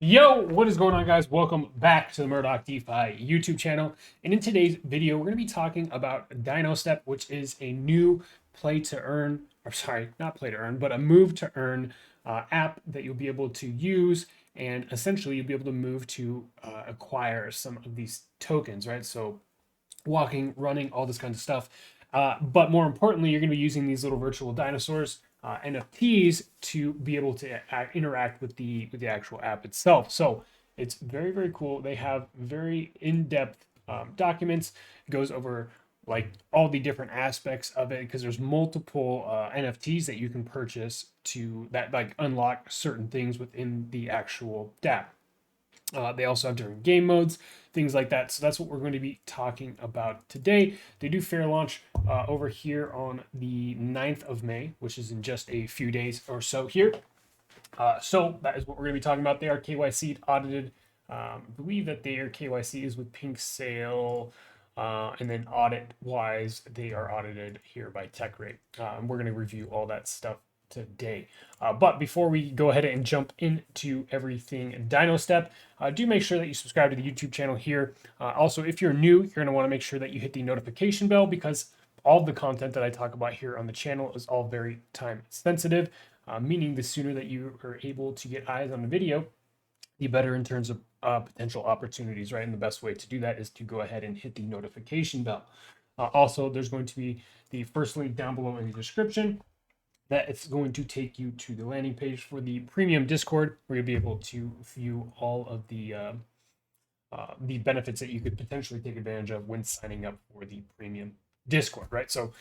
Yo, what is going on, guys? Welcome back to the Murdoch DeFi YouTube channel. And in today's video, we're going to be talking about Dino Step, which is a new play to earn, or sorry, not play to earn, but a move to earn app that you'll be able to use. And essentially, you'll be able to move to acquire some of these tokens, right? So, walking, running, all this kind of stuff. But more importantly, you're going to be using these little virtual dinosaurs, NFTs, to be able to interact with the actual app itself. So it's very cool. They have very in-depth documents. It goes over like all the different aspects of it because there's multiple NFTs that you can purchase to that like unlock certain things within the actual app. They also have different game modes, things like that. So that's what we're going to be talking about today. They do fair launch over here on the 9th of May, which is in just a few days or so here. So that is what we're going to be talking about. They are KYC audited. I believe that their KYC is with Pink Sale. And then audit wise, they are audited here by TechRate. We're going to review all that stuff today. But before we go ahead and jump into everything Dino Step, do make sure that you subscribe to the YouTube channel here. Also, if you're new, you're going to want to make sure that you hit the notification bell because all the content that I talk about here on the channel is all very time sensitive, meaning the sooner that you are able to get eyes on the video, the better in terms of potential opportunities, right? And the best way to do that is to go ahead and hit the notification bell. Also, there's going to be the first link down below in the description that it's going to take you to the landing page for the premium Discord, where you'll be able to view all of the benefits that you could potentially take advantage of when signing up for the premium Discord, right? So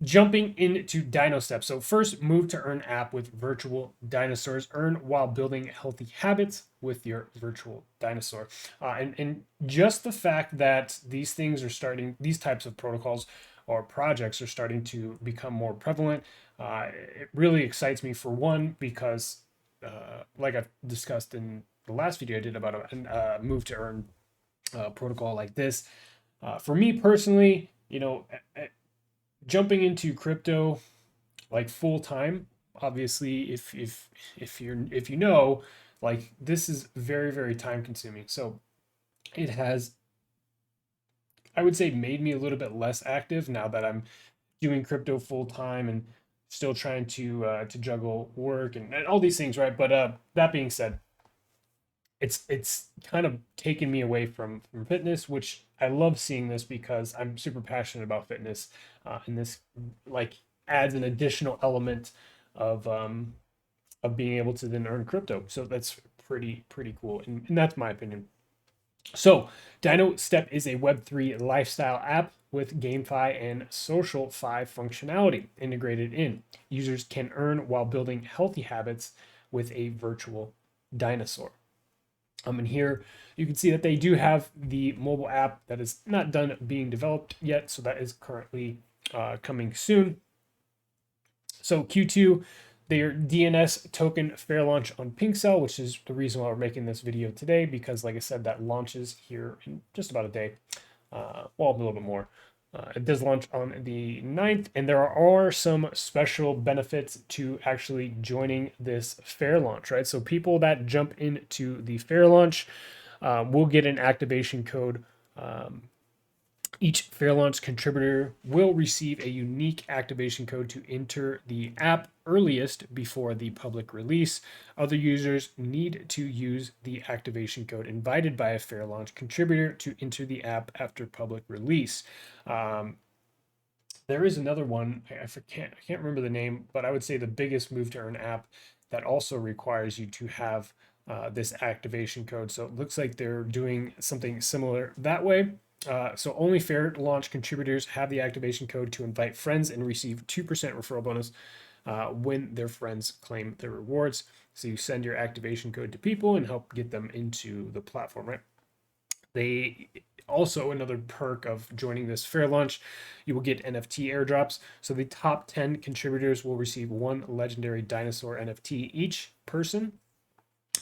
jumping into Dino Steps. So first, move to earn app with virtual dinosaurs. Earn while building healthy habits with your virtual dinosaur. And just the fact that these things are starting, these types of protocols or projects are starting to become more prevalent. It really excites me for one, because like I've discussed in the last video I did about a move to earn protocol like this. For me personally, jumping into crypto like full time, obviously, if you know, like this is very time consuming. So it has, I would say, made me a little bit less active now that I'm doing crypto full time and still trying to juggle work and all these things, right? But that being said, it's kind of taken me away from fitness, which I love seeing this because I'm super passionate about fitness, and this like adds an additional element of being able to then earn crypto. So that's pretty cool, and that's my opinion. So, Dino Step is a Web3 lifestyle app with GameFi and SocialFi functionality integrated in. Users can earn while building healthy habits with a virtual dinosaur. And here you can see that they do have the mobile app that is not done being developed yet, so that is currently coming soon. So Q2, their DNS token fair launch on PinkCell, which is the reason why we're making this video today, because like I said, that launches here in just about a day. Well, a little bit more. It does launch on the 9th, and there are some special benefits to actually joining this fair launch, right? So people that jump into the fair launch will get an activation code. Each fair launch contributor will receive a unique activation code to enter the app earliest before the public release. Other users need to use the activation code invited by a fair launch contributor to enter the app after public release. There is another one, I can't remember the name, but I would say the biggest move to earn app that also requires you to have this activation code. So it looks like they're doing something similar that way. So only fair launch contributors have the activation code to invite friends and receive 2% referral bonus when their friends claim their rewards. So you send your activation code to people and help get them into the platform, right? They also, another perk of joining this fair launch, you will get NFT airdrops. So the top 10 contributors will receive one legendary dinosaur NFT each person.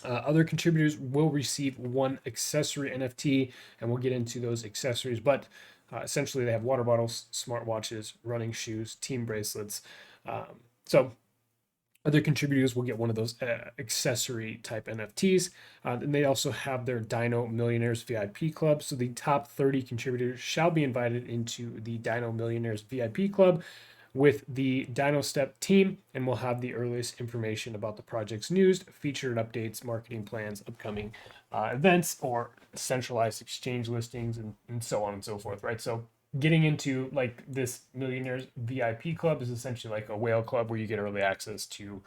Other contributors will receive one accessory NFT, and we'll get into those accessories. But essentially, they have water bottles, smartwatches, running shoes, team bracelets. So Other contributors will get one of those accessory type NFTs. And they also have their Dino Millionaires VIP Club. So the top 30 contributors shall be invited into the Dino Millionaires VIP Club with the Dino Step team, and we'll have the earliest information about the project's news, featured updates, marketing plans, upcoming events, or centralized exchange listings, and so on and so forth, right? So getting into like this millionaires VIP club is essentially like a whale club where you get early access to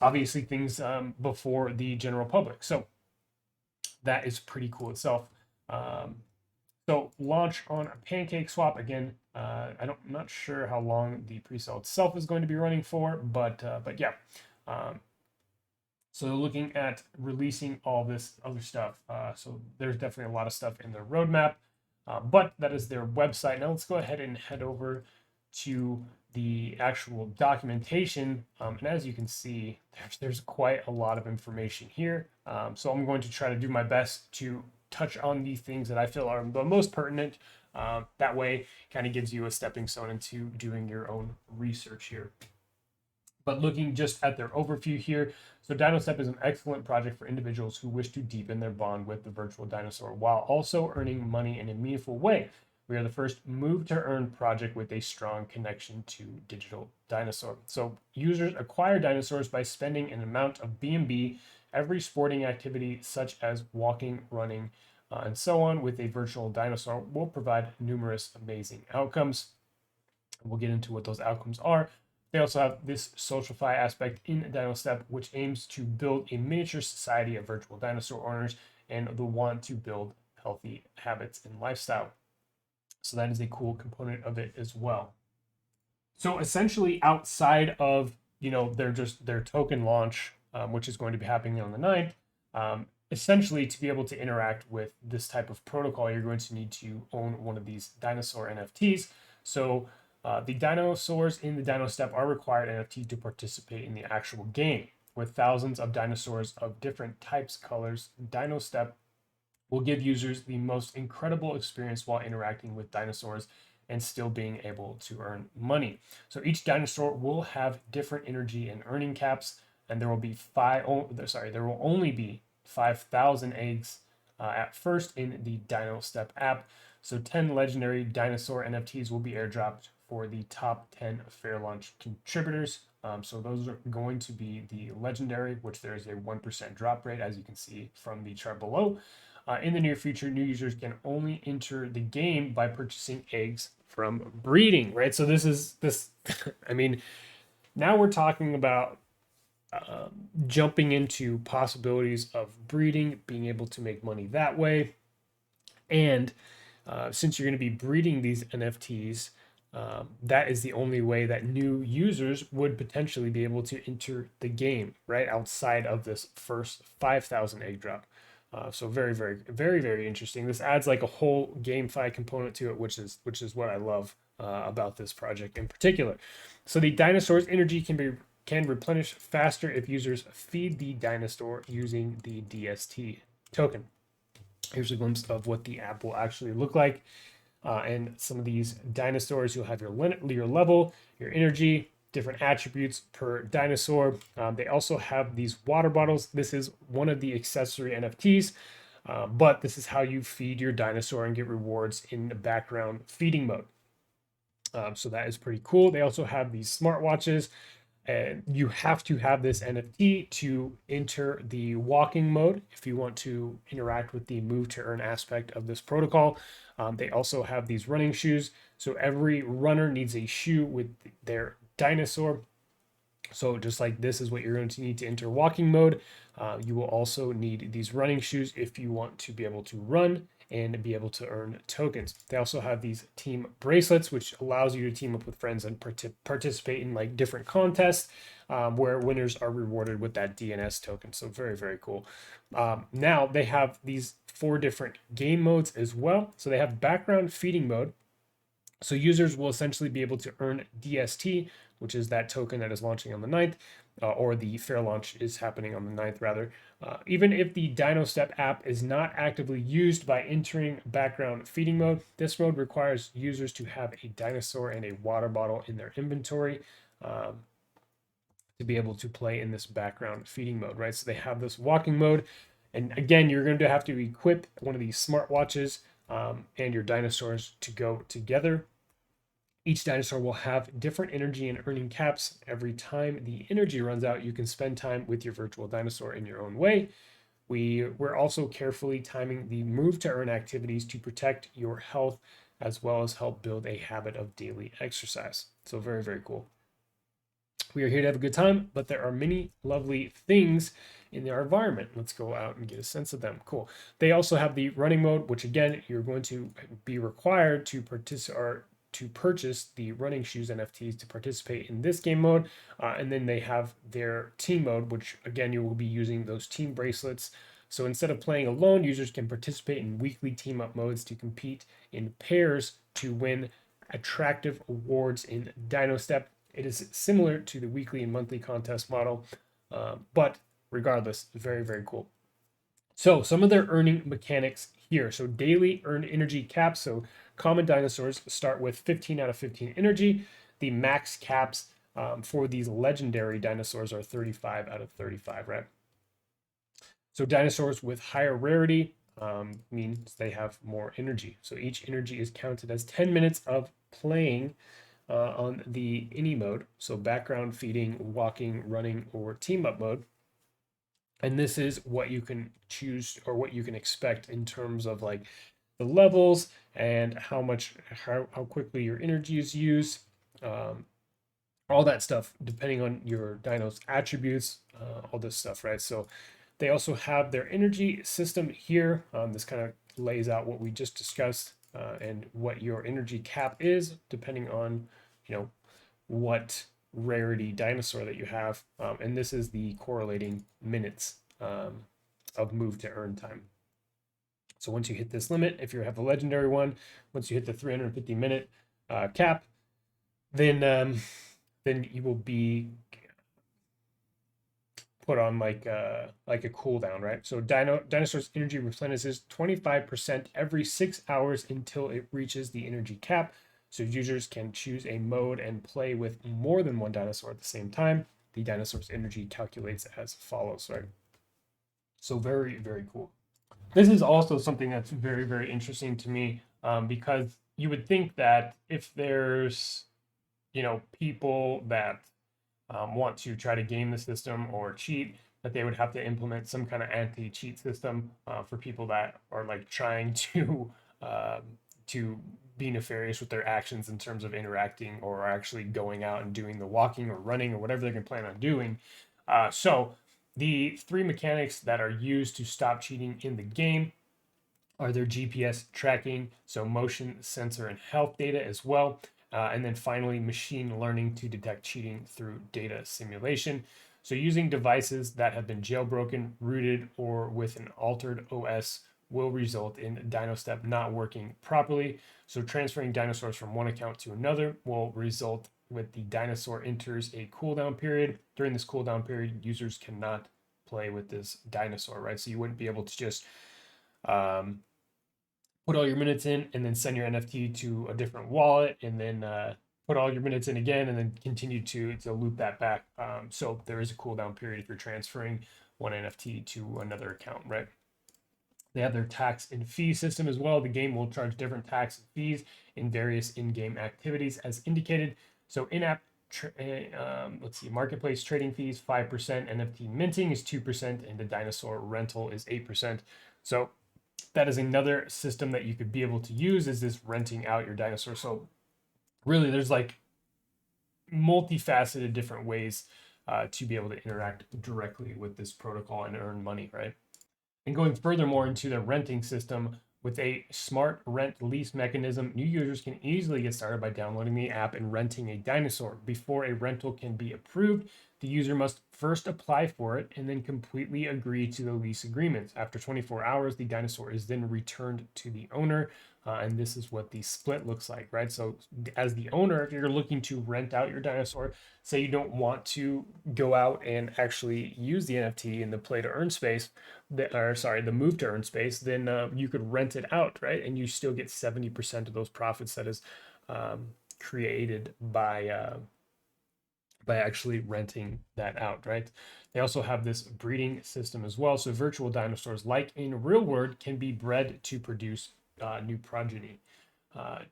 obviously things before the general public. So that is pretty cool itself. Um, so launch on a Pancake Swap again. I'm not sure how long the pre-sale itself is going to be running for, but yeah. Um, so looking at releasing all this other stuff. So there's definitely a lot of stuff in their roadmap, but that is their website. Now let's go ahead and head over to the actual documentation. And as you can see, there's quite a lot of information here. So I'm going to try to do my best to touch on the things that I feel are the most pertinent. That way, kind of gives you a stepping stone into doing your own research here. But looking just at their overview here, so DinoStep is an excellent project for individuals who wish to deepen their bond with the virtual dinosaur while also earning money in a meaningful way. We are the first move to earn project with a strong connection to digital dinosaur. So users acquire dinosaurs by spending an amount of BNB every sporting activity such as walking, running, and so on with a virtual dinosaur will provide numerous amazing outcomes. We'll get into what those outcomes are. They also have this socialify aspect in DinoStep, which aims to build a miniature society of virtual dinosaur owners and the want to build healthy habits and lifestyle. So that is a cool component of it as well. So essentially, outside of their token launch, which is going to be happening on the 9th, essentially to be able to interact with this type of protocol, you're going to need to own one of these dinosaur NFTs. So the dinosaurs in the Dino Step are required NFT to participate in the actual game. With thousands of dinosaurs of different types, colors, Dino Step will give users the most incredible experience while interacting with dinosaurs and still being able to earn money. So each dinosaur will have different energy and earning caps, and there will be there will only be 5,000 eggs at first in the Dino Step app. So 10 legendary dinosaur NFTs will be airdropped for the top 10 fair launch contributors. So those are going to be the legendary, which there is a 1% drop rate, as you can see from the chart below. In the near future, new users can only enter the game by purchasing eggs from breeding, right? So this. I mean, now we're talking about jumping into possibilities of breeding, being able to make money that way, and since you're going to be breeding these NFTs, that is the only way that new users would potentially be able to enter the game, right? Outside of this first 5,000 egg drop. So very, very, very, very interesting. This adds like a whole GameFi component to it, which is what I love about this project in particular. So the dinosaur's energy can replenish faster if users feed the dinosaur using the DST token. Here's a glimpse of what the app will actually look like. And some of these dinosaurs, you'll have your level, your energy, different attributes per dinosaur. They also have these water bottles. This is one of the accessory NFTs, but this is how you feed your dinosaur and get rewards in the background feeding mode. So that is pretty cool. They also have these smartwatches, and you have to have this NFT to enter the walking mode if you want to interact with the move to earn aspect of this protocol. They also have these running shoes. So every runner needs a shoe with their dinosaur. So just like this is what you're going to need to enter walking mode. You will also need these running shoes if you want to be able to run and be able to earn tokens. They also have these team bracelets, which allows you to team up with friends and participate in like different contests where winners are rewarded with that DNS token. So very, very cool. Now they have these 4 different game modes as well. So they have background feeding mode. So users will essentially be able to earn DST, which is that token that is launching on the 9th, or the fair launch is happening on the 9th rather. Even if the DinoStep app is not actively used by entering background feeding mode, this mode requires users to have a dinosaur and a water bottle in their inventory. to be able to play in this background feeding mode, right? So they have this walking mode. And again, you're going to have to equip one of these smartwatches and your dinosaurs to go together. Each dinosaur will have different energy and earning caps. Every time the energy runs out, you can spend time with your virtual dinosaur in your own way. We're also carefully timing the move to earn activities to protect your health as well as help build a habit of daily exercise. So very, very cool. We are here to have a good time, but there are many lovely things in our environment. Let's go out and get a sense of them. Cool. They also have the running mode, which again, you're going to be required to participate or to purchase the running shoes NFTs to participate in this game mode. And then they have their team mode, which again, you will be using those team bracelets. So instead of playing alone, users can participate in weekly team up modes to compete in pairs to win attractive awards in Dino Step. It is similar to the weekly and monthly contest model, but regardless, very, very cool. So some of their earning mechanics here. So daily earned energy caps. So common dinosaurs start with 15 out of 15 energy. The max caps for these legendary dinosaurs are 35 out of 35, right? So dinosaurs with higher rarity means they have more energy. So each energy is counted as 10 minutes of playing on the any mode. So background feeding, walking, running, or team up mode. And this is what you can choose or what you can expect in terms of like the levels and how quickly your energy is used. All that stuff depending on your dino's attributes, all this stuff, right? So they also have their energy system here. This kind of lays out what we just discussed and what your energy cap is, depending on, you know, what rarity dinosaur that you have. And this is the correlating minutes of move to earn time. So once you hit this limit, if you have a legendary one, once you hit the 350 minute cap, then you will be put on like a cooldown, right? So dinosaur's energy replenishes 25% every 6 hours until it reaches the energy cap. So users can choose a mode and play with more than one dinosaur at the same time. The dinosaur's energy calculates as follows, right? So very, very cool. This is also something that's very, very interesting to me because you would think that if there's, people that want to try to game the system or cheat, that they would have to implement some kind of anti-cheat system for people that are like trying uh, to be nefarious with their actions in terms of interacting or actually going out and doing the walking or running or whatever they can plan on doing. So the three mechanics that are used to stop cheating in the game are their GPS tracking, so motion, sensor, and health data as well. And then finally, machine learning to detect cheating through data simulation. So using devices that have been jailbroken, rooted, or with an altered OS will result in DinoStep not working properly. So transferring dinosaurs from one account to another will result with the dinosaur enters a cooldown period. During this cooldown period, users cannot play with this dinosaur, right? So you wouldn't be able to just um, put all your minutes in and then send your NFT to a different wallet and then put all your minutes in again and then continue to loop that back. So there is a cooldown period if you're transferring one NFT to another account, right? They have their tax and fee system as well. The game will charge different tax and fees in various in-game activities as indicated. So in-app let's see, marketplace trading fees 5%, NFT minting is 2%, and the dinosaur rental is 8%. So that is another system that you could be able to use, is this renting out your dinosaur. So really there's like multifaceted different ways to be able to interact directly with this protocol and earn money, right? And going furthermore into the renting system, with a smart rent lease mechanism, new users can easily get started by downloading the app and renting a dinosaur. Before a rental can be approved, the user must first apply for it and then completely agree to the lease agreement. After 24 hours, the dinosaur is then returned to the owner. And this is what the split looks like, right? So, as the owner, if you're looking to rent out your dinosaur, say you don't want to go out and actually use the NFT in the play to earn space, the move to earn space, then you could rent it out, right? And you still get 70% of those profits that is created by actually renting that out, right? They also have this breeding system as well. So virtual dinosaurs, like in real world, can be bred to produce new progeny.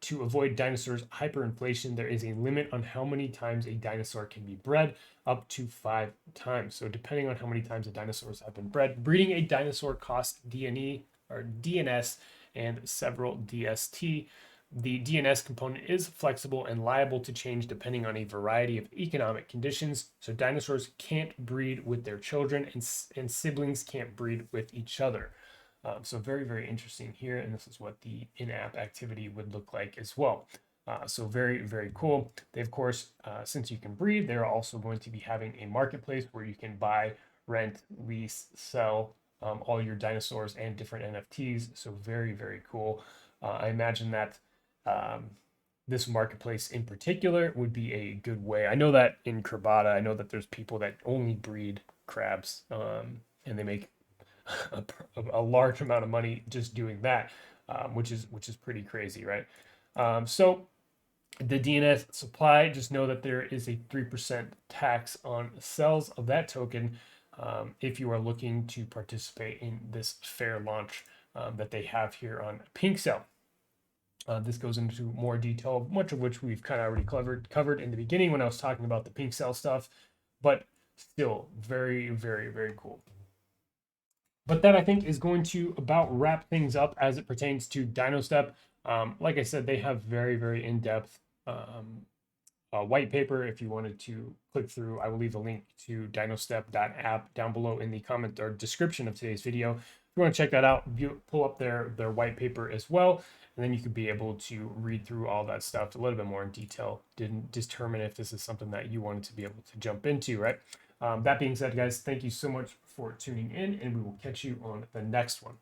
To avoid dinosaurs' hyperinflation, there is a limit on how many times a dinosaur can be bred, up to 5 times. So depending on how many times the dinosaurs have been bred, breeding a dinosaur costs DNE or DNS and several DST. The DNS component is flexible and liable to change depending on a variety of economic conditions. So dinosaurs can't breed with their children, and siblings can't breed with each other. So very, very interesting here. And this is what the in-app activity would look like as well. So very, very cool. They, of course, since you can breed, they're also going to be having a marketplace where you can buy, rent, lease, sell all your dinosaurs and different NFTs. So very, very cool. I imagine that this marketplace in particular would be a good way. I know that in Crabata, I know that there's people that only breed crabs, and they make a large amount of money just doing that, which is pretty crazy, right? So the DNS supply, just know that there is a 3% tax on sales of that token if you are looking to participate in this fair launch that they have here on PinkCell. This goes into more detail, much of which we've kind of already covered in the beginning when I was talking about the PinkCell stuff, but still very, very, very cool. But that, I think, is going to about wrap things up as it pertains to DinoStep. Like I said, they have very, very in-depth white paper. If you wanted to click through, I will leave a link to dinostep.app down below in the comment or description of today's video. If you want to check that out, pull up their white paper as well, and then you could be able to read through all that stuff a little bit more in detail, determine if this is something that you wanted to be able to jump into, right? That being said, guys, thank you so much for tuning in, and we will catch you on the next one.